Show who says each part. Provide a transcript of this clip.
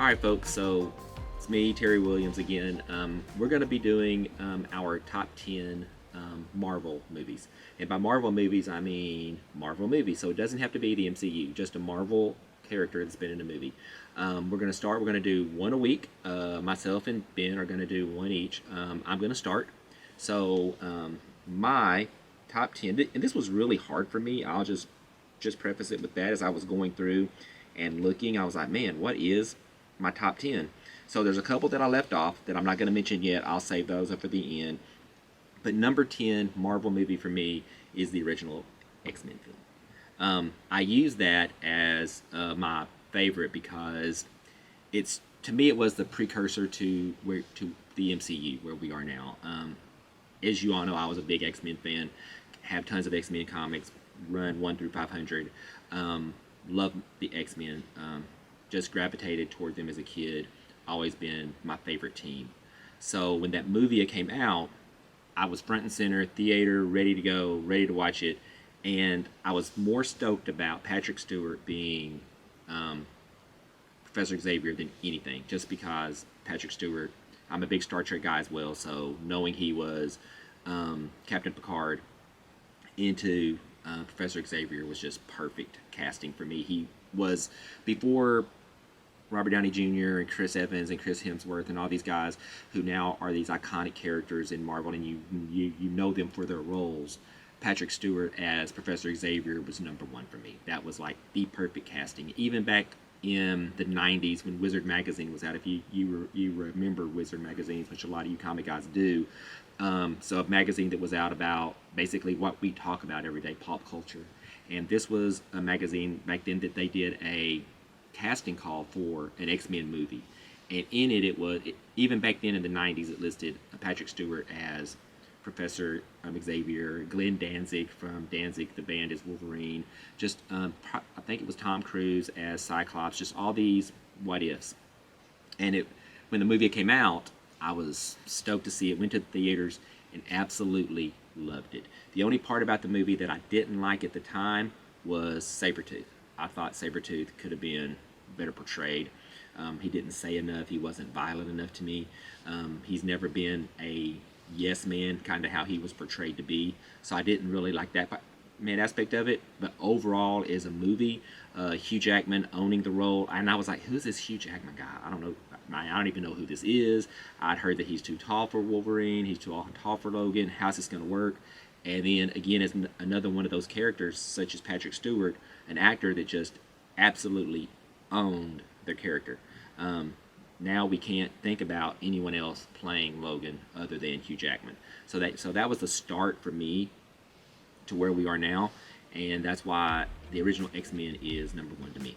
Speaker 1: Alright folks, so it's me, Terry Williams again. We're going to be doing our top 10 Marvel movies. And by Marvel movies, I mean Marvel movies. So it doesn't have to be the MCU, just a Marvel character that's been in a movie. We're going to do one a week. Myself and Ben are going to do one each. I'm going to start. So my top 10, and this was really hard for me. I'll just preface it with that. As I was going through and looking, I was like, man, what is my top 10? So there's a couple that I left off that I'm not going to mention yet. I'll save those up for the end. But number 10 Marvel movie for me is the original X-Men film. I use that as my favorite because to me it was the precursor to the MCU where we are now. As you all know, I was a big X-Men fan. Have tons of X-Men comics. Run 1 through 500. Love the X-Men. Just gravitated toward them as a kid. Always been my favorite team. So when that movie came out, I was front and center, theater, ready to go, ready to watch it. And I was more stoked about Patrick Stewart being Professor Xavier than anything. Just because Patrick Stewart, I'm a big Star Trek guy as well. So knowing he was Captain Picard into Professor Xavier was just perfect casting for me. He was, before Robert Downey Jr. and Chris Evans and Chris Hemsworth and all these guys who now are these iconic characters in Marvel, and you know them for their roles. Patrick Stewart as Professor Xavier was number one for me. That was like the perfect casting. Even back in the 90s when Wizard Magazine was out, if you remember Wizard Magazines, which a lot of you comic guys do. So a magazine that was out about basically what we talk about every day, pop culture. And this was a magazine back then that they did a casting call for an X-Men movie. And in it, even back then in the 90s, it listed Patrick Stewart as Professor Xavier, Glenn Danzig from Danzig, the band, is Wolverine. Just, I think it was Tom Cruise as Cyclops, just all these what-ifs. And when the movie came out, I was stoked to see it, went to the theaters, and absolutely loved it. The only part about the movie that I didn't like at the time was Sabretooth. I thought Sabretooth could have been better portrayed. He didn't say enough. He wasn't violent enough to me. He's never been a yes man, kind of how he was portrayed to be. So I didn't really like that aspect of it. But overall, as a movie, Hugh Jackman owning the role, and I was like, who's this Hugh Jackman guy? I don't know. I don't even know who this is. I'd heard that he's too tall for Wolverine. He's too tall for Logan. How's this going to work? And then, again, as another one of those characters, such as Patrick Stewart, an actor that just absolutely owned their character. Now we can't think about anyone else playing Logan other than Hugh Jackman. So that was the start for me to where we are now. And that's why the original X-Men is number one to me.